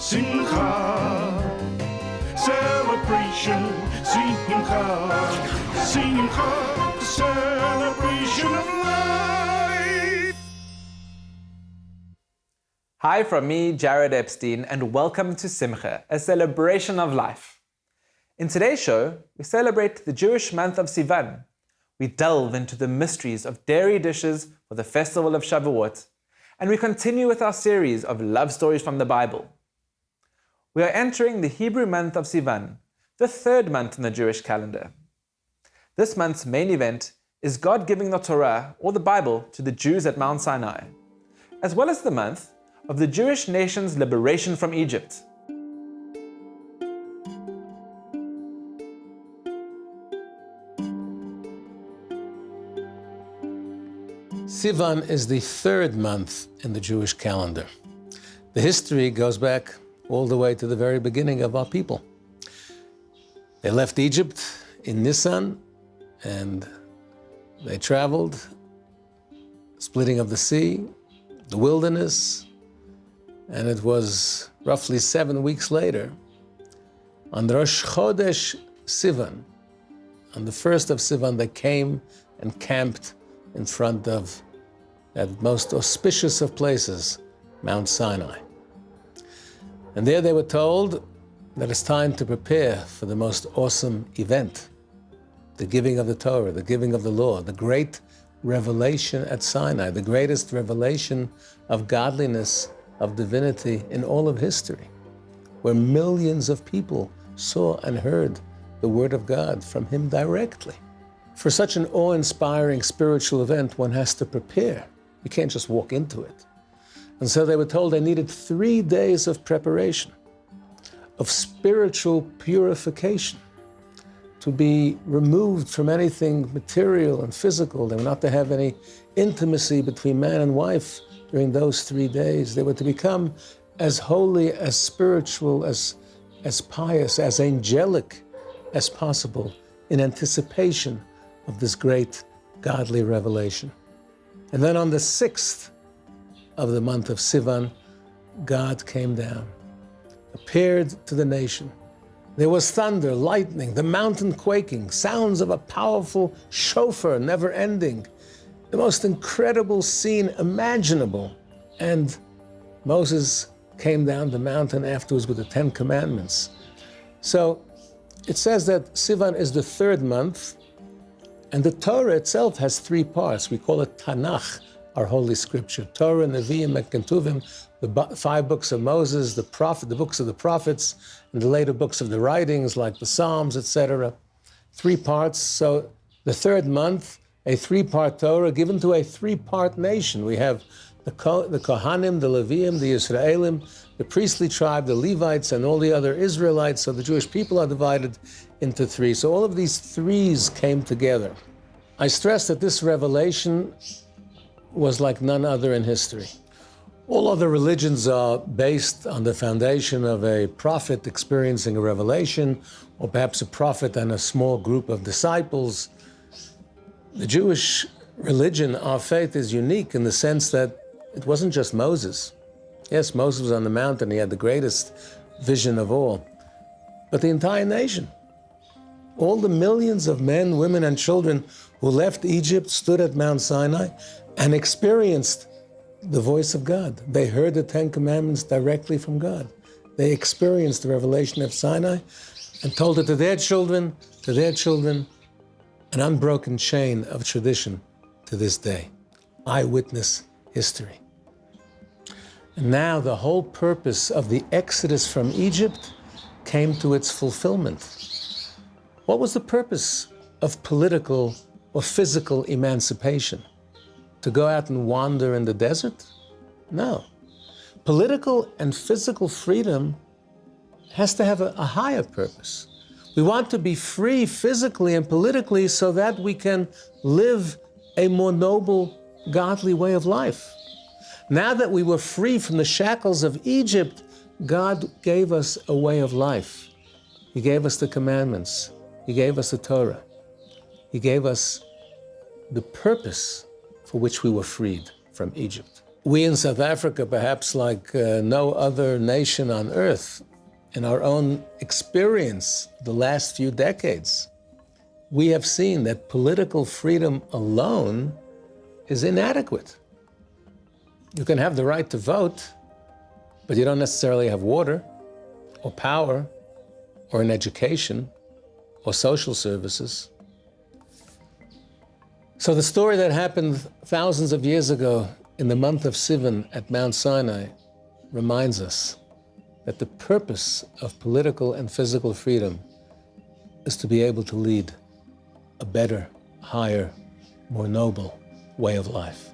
Simcha, celebration, Simcha, Simcha, the celebration of life. Hi from me, Jared Epstein, and welcome to Simcha, a celebration of life. In today's show, we celebrate the Jewish month of Sivan. We delve into the mysteries of dairy dishes for the festival of Shavuot, and we continue with our series of love stories from the Bible. We are entering the Hebrew month of Sivan, the third month in the Jewish calendar. This month's main event is God giving the Torah, or the Bible, to the Jews at Mount Sinai, as well as the month of the Jewish nation's liberation from Egypt. Sivan is the third month in the Jewish calendar. The history goes back all the way to the very beginning of our people. They left Egypt in Nisan, and they traveled, splitting of the sea, the wilderness, and it was roughly 7 weeks later, on Rosh Chodesh Sivan, on the 1st of Sivan, they came and camped in front of that most auspicious of places, Mount Sinai. And there they were told that it's time to prepare for the most awesome event, the giving of the Torah, the giving of the law, the great revelation at Sinai, the greatest revelation of godliness, of divinity in all of history, where millions of people saw and heard the word of God from him directly. For such an awe-inspiring spiritual event, one has to prepare. You can't just walk into it. And so they were told they needed 3 days of preparation, of spiritual purification, to be removed from anything material and physical. They were not to have any intimacy between man and wife during those 3 days. They were to become as holy, as spiritual, as pious, as angelic as possible in anticipation of this great godly revelation. And then on the 6th of the month of Sivan, God came down, appeared to the nation. There was thunder, lightning, the mountain quaking, sounds of a powerful shofar never ending, the most incredible scene imaginable. And Moses came down the mountain afterwards with the 10 Commandments. So it says that Sivan is the third month, and the Torah itself has 3 parts. We call it Tanakh, our holy scripture. Torah, Nevi'im, and Ketuvim, the 5 books of Moses, the books of the prophets, and the later books of the writings like the Psalms, etc. 3 parts. So the third month, a 3-part Torah given to a 3-part nation. We have the Kohanim, the Leviim, the Israelim, the priestly tribe, the Levites, and all the other Israelites. So the Jewish people are divided into 3. So all of these 3s came together. I stress that this revelation was like none other in history. All other religions are based on the foundation of a prophet experiencing a revelation, or perhaps a prophet and a small group of disciples. The Jewish religion, our faith, is unique in the sense that it wasn't just Moses. Yes, Moses was on the mountain, he had the greatest vision of all. But the entire nation, all the millions of men, women, and children who left Egypt, stood at Mount Sinai, and experienced the voice of God. They heard the 10 Commandments directly from God. They experienced the revelation of Sinai and told it to their children, an unbroken chain of tradition to this day. Eyewitness history. And now the whole purpose of the exodus from Egypt came to its fulfillment. What was the purpose of political or physical emancipation? To go out and wander in the desert? No. Political and physical freedom has to have a higher purpose. We want to be free physically and politically so that we can live a more noble, godly way of life. Now that we were free from the shackles of Egypt, God gave us a way of life. He gave us the commandments. He gave us the Torah. He gave us the purpose for which we were freed from Egypt. We in South Africa, perhaps like no other nation on earth, in our own experience the last few decades, we have seen that political freedom alone is inadequate. You can have the right to vote, but you don't necessarily have water or power or an education or social services. So the story that happened thousands of years ago in the month of Sivan at Mount Sinai reminds us that the purpose of political and physical freedom is to be able to lead a better, higher, more noble way of life.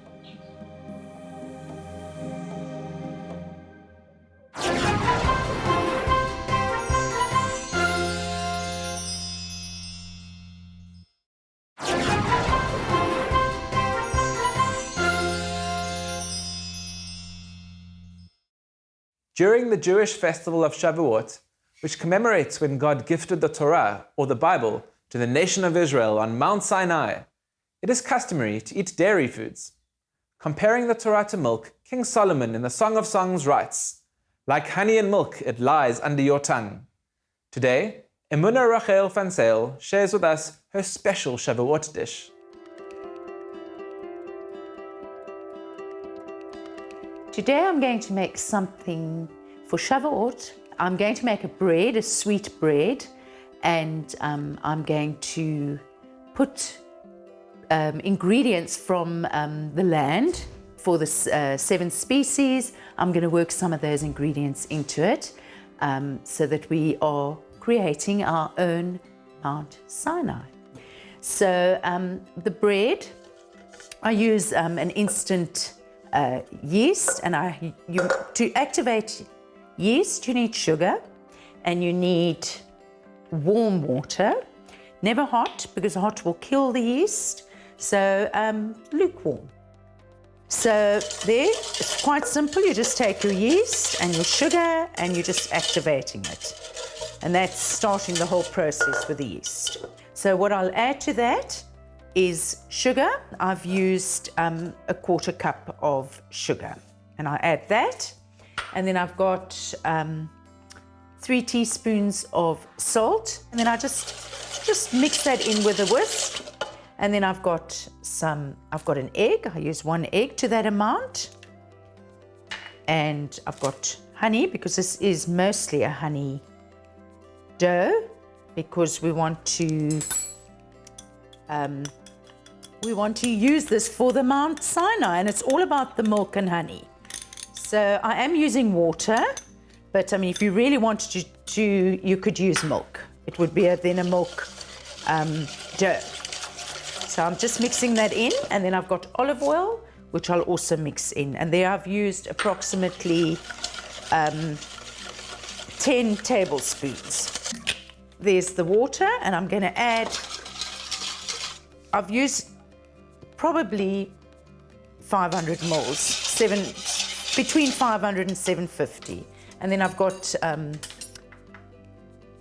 During the Jewish festival of Shavuot, which commemorates when God gifted the Torah, or the Bible, to the nation of Israel on Mount Sinai, it is customary to eat dairy foods. Comparing the Torah to milk, King Solomon in the Song of Songs writes, "Like honey and milk, it lies under your tongue." Today, Emuna Rachel van Zyl shares with us her special Shavuot dish. Today I'm going to make something for Shavuot. I'm going to make a bread, a sweet bread, and I'm going to put ingredients from the land for the 7 species. I'm going to work some of those ingredients into it so that we are creating our own Mount Sinai. So the bread, I use an instant yeast, and to activate yeast you need sugar and you need warm water, never hot because hot will kill the yeast, so lukewarm. So there, it's quite simple. You just take your yeast and your sugar and you're just activating it, and that's starting the whole process with the yeast. So what I'll add to that is sugar. I've used a 1/4 cup of sugar, and I add that, and then I've got 3 teaspoons of salt, and then I just mix that in with a whisk, and then I've got an egg. I use 1 egg to that amount, and I've got honey because this is mostly a honey dough because we want to use this for the Mount Sinai, and it's all about the milk and honey. So I am using water, but I mean, if you really wanted to you could use milk. It would be then a milk dough. So I'm just mixing that in, and then I've got olive oil, which I'll also mix in. And there I've used approximately 10 tablespoons. There's the water, and I'm going to add, I've used probably 500 mils, between 500 and 750. And then I've got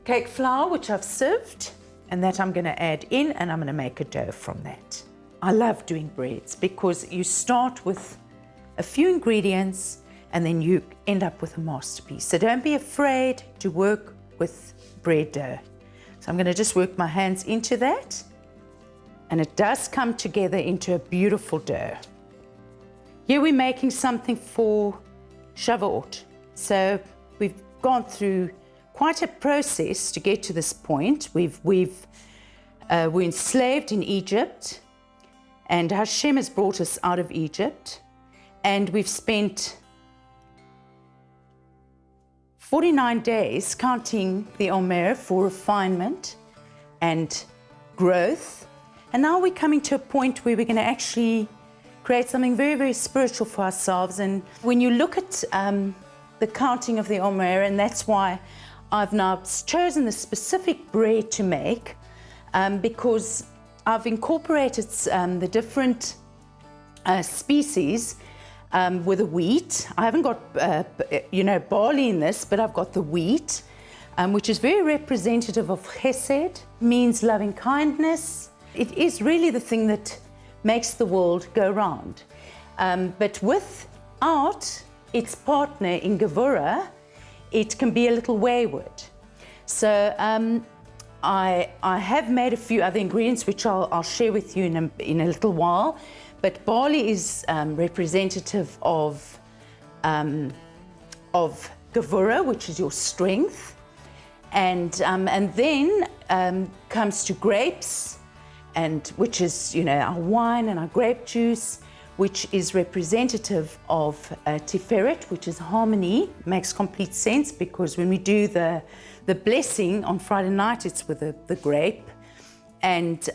cake flour, which I've sieved, and that I'm going to add in, and I'm going to make a dough from that. I love doing breads because you start with a few ingredients and then you end up with a masterpiece. So don't be afraid to work with bread dough. So I'm going to just work my hands into that, and it does come together into a beautiful dough. Here we're making something for Shavuot. So we've gone through quite a process to get to this point. We're enslaved in Egypt, and Hashem has brought us out of Egypt, and we've spent 49 days counting the Omer for refinement and growth. And now we're coming to a point where we're going to actually create something very, very spiritual for ourselves. And when you look at the counting of the Omer, and that's why I've now chosen the specific bread to make, because I've incorporated the different species with the wheat. I haven't got, barley in this, but I've got the wheat, which is very representative of chesed, means loving kindness. It is really the thing that makes the world go round. But with without its partner in Gevurah, it can be a little wayward. So I have made a few other ingredients which I'll share with you in a little while, but barley is representative of Gevurah, which is your strength, and then comes to grapes, and which is our wine and our grape juice, which is representative of Tiferet, which is harmony. Makes complete sense because when we do the blessing on Friday night, it's with the grape, and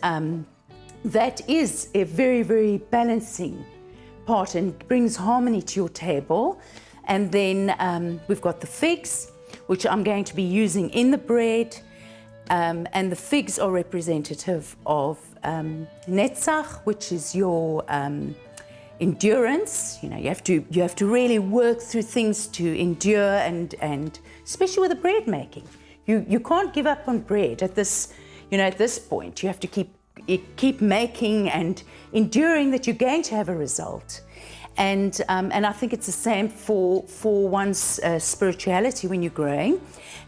that is a very, very balancing part and brings harmony to your table. And then we've got the figs, which I'm going to be using in the bread, and the figs are representative of Netzach, which is your endurance. You have to really work through things to endure, and especially with the bread making, you can't give up on bread at this point. You have to keep making and enduring that you're going to have a result. And I think it's the same for one's spirituality when you're growing.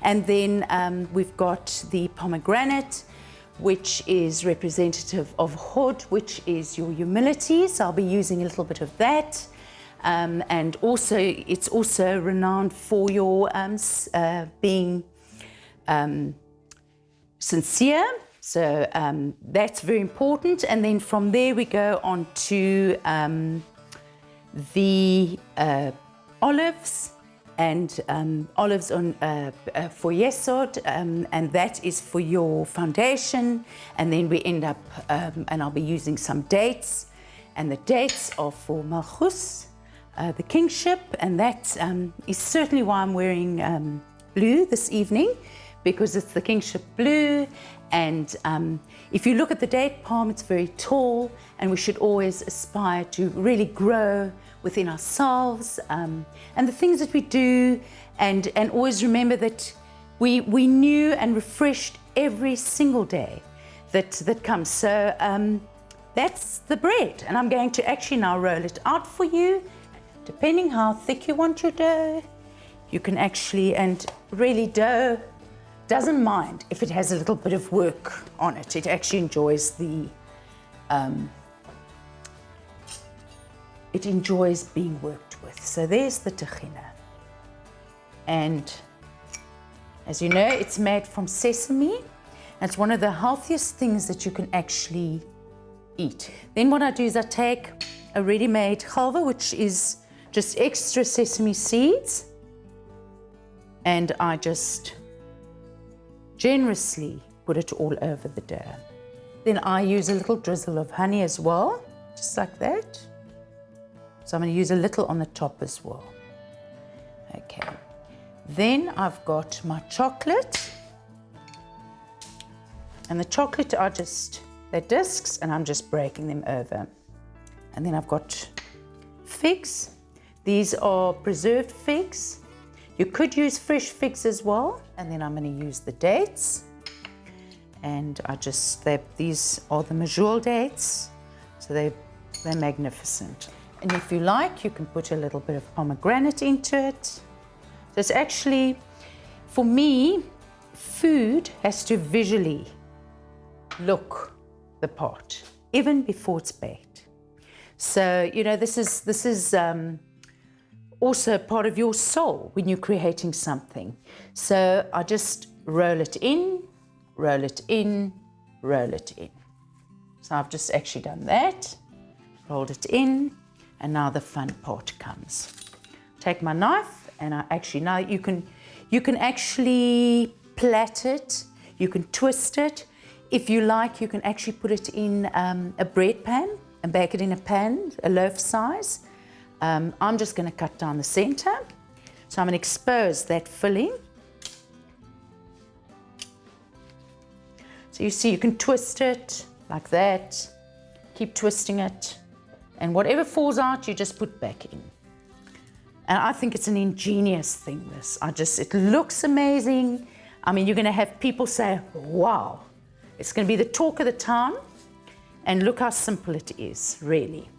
And then we've got the pomegranate, which is representative of Hod, which is your humility. So I'll be using a little bit of that. And also, it's also renowned for your being sincere. So that's very important. And then from there we go on to the olives, and olives on for Yesod, and that is for your foundation. And then we end up, and I'll be using some dates, and the dates are for Malchus, the kingship, and that is certainly why I'm wearing blue this evening, because it's the kingship blue. And if you look at the date palm, it's very tall, and we should always aspire to really grow within ourselves and the things that we do, and always remember that we renew and refreshed every single day that comes. So that's the bread, and I'm going to actually now roll it out for you. Depending how thick you want your dough, you can actually, and really dough doesn't mind if it has a little bit of work on it. It actually enjoys it enjoys being worked with. So there's the tahina. And as you know, it's made from sesame. It's one of the healthiest things that you can actually eat. Then what I do is I take a ready-made chalva, which is just extra sesame seeds, and I just generously put it all over the dough. Then I use a little drizzle of honey as well, just like that. So I'm going to use a little on the top as well. Okay. Then I've got my chocolate. And the chocolate are just, they're discs, and I'm just breaking them over. And then I've got figs. These are preserved figs. You could use fresh figs as well. And then I'm going to use the dates. And these are the Majul dates. So they're magnificent. And if you like, you can put a little bit of pomegranate into it. So it's actually, for me, food has to visually look the part, even before it's baked. So, this is also part of your soul when you're creating something. So I just roll it in, roll it in, roll it in. So I've just actually done that, rolled it in, and now the fun part comes. Take my knife, and now you can actually plait it, you can twist it. If you like, you can actually put it in a bread pan and bake it in a pan, a loaf size. I'm just going to cut down the center. So I'm going to expose that filling. So you see, you can twist it like that. Keep twisting it. And whatever falls out, you just put back in. And I think it's an ingenious thing, this. It looks amazing. I mean, you're going to have people say, wow. It's going to be the talk of the town. And look how simple it is, really.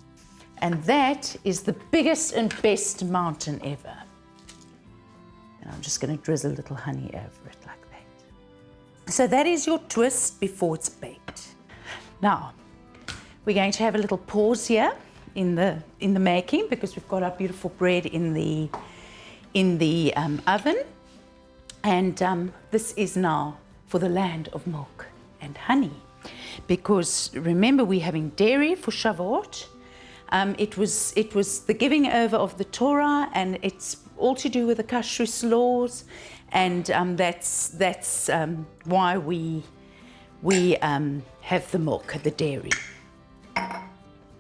And that is the biggest and best mountain ever. And I'm just going to drizzle a little honey over it like that. So that is your twist before it's baked. Now, we're going to have a little pause here in the making, because we've got our beautiful bread in the oven. And this is now for the land of milk and honey. Because remember, we're having dairy for Shavuot. It was the giving over of the Torah, and it's all to do with the kashrus laws, and that's why we have the milk, the dairy.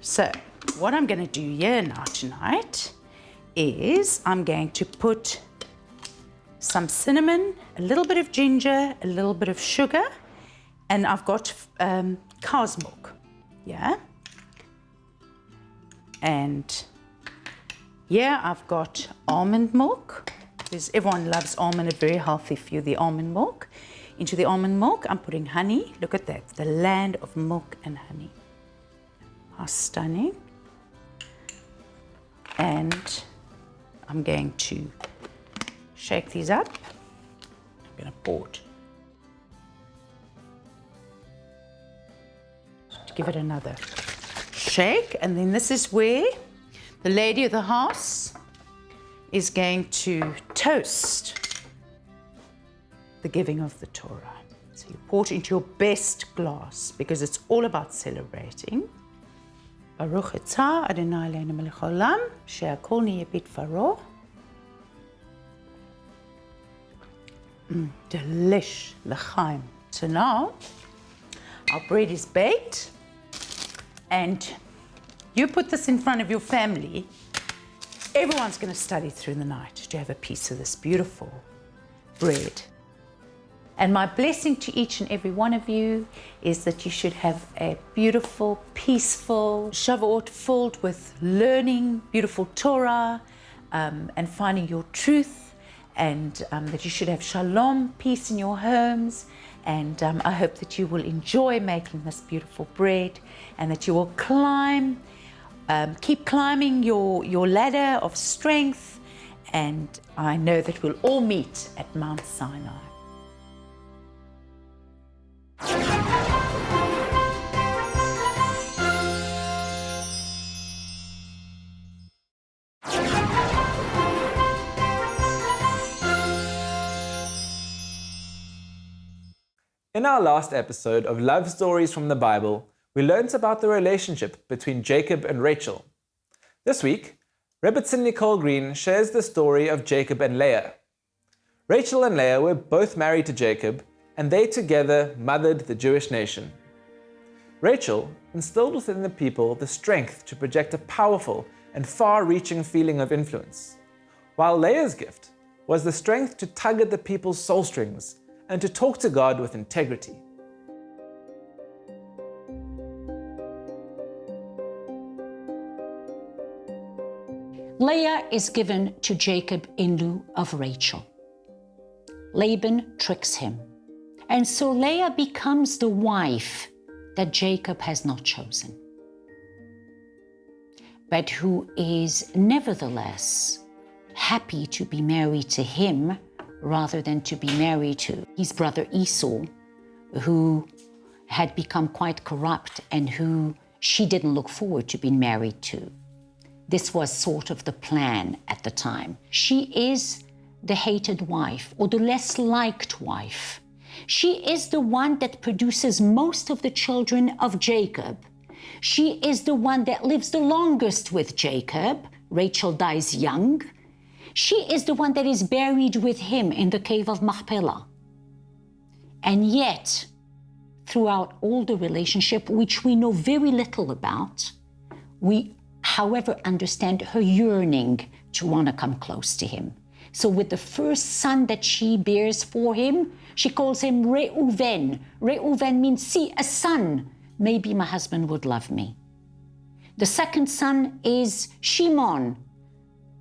So what I'm going to do here now tonight is I'm going to put some cinnamon, a little bit of ginger, a little bit of sugar, and I've got cow's milk, yeah. And yeah, I've got almond milk, because everyone loves almond, it's very healthy for you, the almond milk. Into the almond milk, I'm putting honey. Look at that, the land of milk and honey. How stunning. And I'm going to shake these up. I'm going to pour it. To give it another shake, and then this is where the lady of the house is going to toast the giving of the Torah. So you pour it into your best glass, because it's all about celebrating. Baruch atah Adonai Eloheinu melech haolam, she'akol niyeh bidvaro. Delish, l'chaim. So now our bread is baked, and you put this in front of your family. Everyone's going to study through the night to have a piece of this beautiful bread. And my blessing to each and every one of you is that you should have a beautiful, peaceful Shavuot filled with learning, beautiful Torah, and finding your truth, and that you should have shalom, peace in your homes. And I hope that you will enjoy making this beautiful bread, and that you will keep climbing your ladder of strength. And I know that we'll all meet at Mount Sinai. In our last episode of Love Stories from the Bible, we learnt about the relationship between Jacob and Rachel. This week, Rebbetzin Nicole Green shares the story of Jacob and Leah. Rachel and Leah were both married to Jacob, and they together mothered the Jewish nation. Rachel instilled within the people the strength to project a powerful and far-reaching feeling of influence, while Leah's gift was the strength to tug at the people's soul strings and to talk to God with integrity. Leah is given to Jacob in lieu of Rachel. Laban tricks him, and so Leah becomes the wife that Jacob has not chosen, but who is nevertheless happy to be married to him rather than to be married to his brother Esau, who had become quite corrupt and who she didn't look forward to being married to. This was sort of the plan at the time. She is the hated wife, or the less liked wife. She is the one that produces most of the children of Jacob. She is the one that lives the longest with Jacob. Rachel dies young. She is the one that is buried with him in the cave of Machpelah. And yet, throughout all the relationship, which we know very little about, we, however, understand her yearning to want to come close to him. So with the first son that she bears for him, she calls him Reuven. Reuven means, see, a son. Maybe my husband would love me. The second son is Shimon.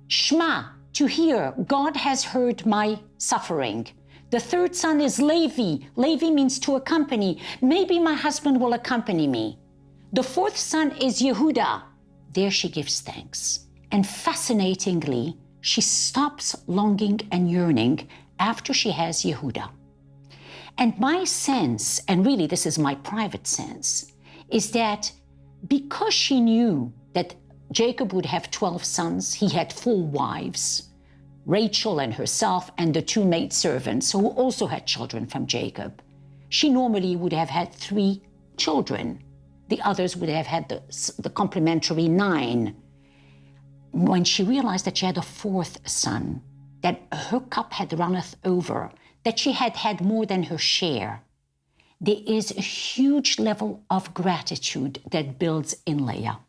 Shema, to hear. God has heard my suffering. The third son is Levi. Levi means to accompany. Maybe my husband will accompany me. The fourth son is Yehuda. there she gives thanks. And fascinatingly, she stops longing and yearning after she has Yehuda. And my sense, and really this is my private sense, is that because she knew that Jacob would have 12 sons, he had 4 wives, Rachel and herself and the 2 maidservants who also had children from Jacob. She normally would have had 3 children. The others would have had the complementary 9. When she realized that she had a 4th son, that her cup had runneth over, that she had had more than her share, there is a huge level of gratitude that builds in Leah.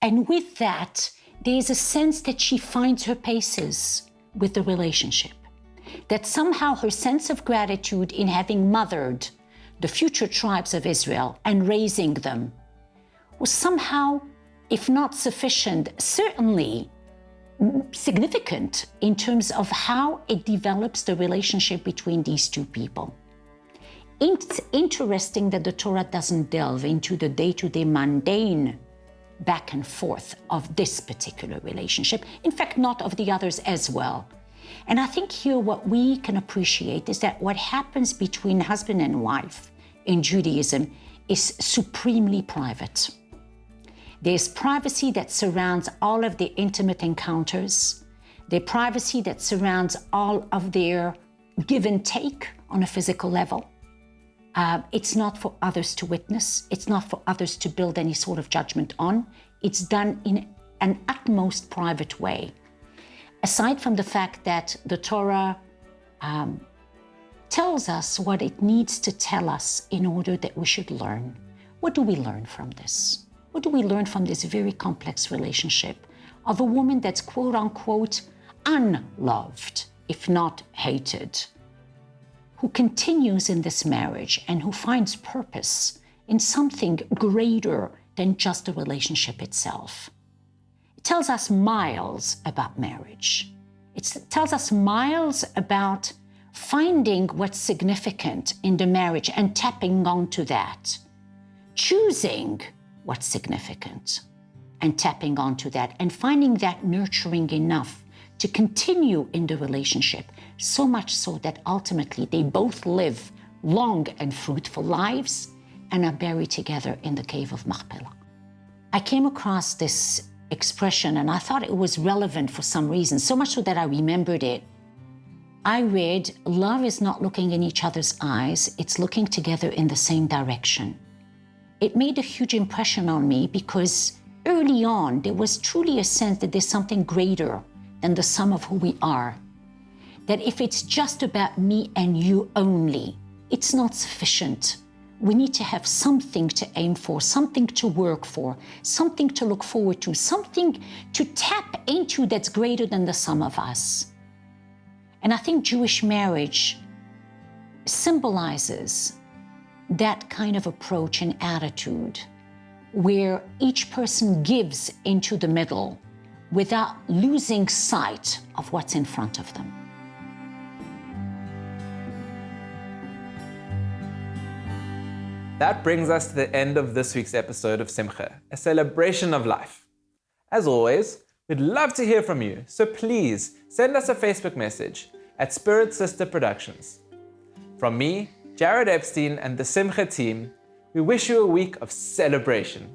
And with that, there is a sense that she finds her paces with the relationship, that somehow her sense of gratitude in having mothered the future tribes of Israel and raising them was somehow, if not sufficient, certainly significant in terms of how it develops the relationship between these 2 people. It's interesting that the Torah doesn't delve into the day-to-day mundane back and forth of this particular relationship, in fact, not of the others as well. And I think here what we can appreciate is that what happens between husband and wife in Judaism is supremely private. There's privacy that surrounds all of their intimate encounters. There's privacy that surrounds all of their give and take on a physical level. It's not for others to witness. It's not for others to build any sort of judgment on. It's done in an utmost private way. Aside from the fact that the Torah tells us what it needs to tell us in order that we should learn. What do we learn from this? What do we learn from this very complex relationship of a woman that's quote unquote unloved, if not hated, who continues in this marriage and who finds purpose in something greater than just the relationship itself? It tells us miles about marriage. It tells us miles about finding what's significant in the marriage and tapping onto that, choosing what's significant and tapping onto that, and finding that nurturing enough to continue in the relationship, so much so that ultimately they both live long and fruitful lives and are buried together in the cave of Machpelah. I came across this expression and I thought it was relevant for some reason, so much so that I remembered it. I read, love is not looking in each other's eyes, it's looking together in the same direction. It made a huge impression on me because early on, there was truly a sense that there's something greater than the sum of who we are. That if it's just about me and you only, it's not sufficient. We need to have something to aim for, something to work for, something to look forward to, something to tap into that's greater than the sum of us. And I think Jewish marriage symbolizes that kind of approach and attitude where each person gives into the middle without losing sight of what's in front of them. That brings us to the end of this week's episode of Simcha, a celebration of life. As always, we'd love to hear from you, so please send us a Facebook message at Spirit Sister Productions. From me, Jared Epstein, and the Simcha team, we wish you a week of celebration.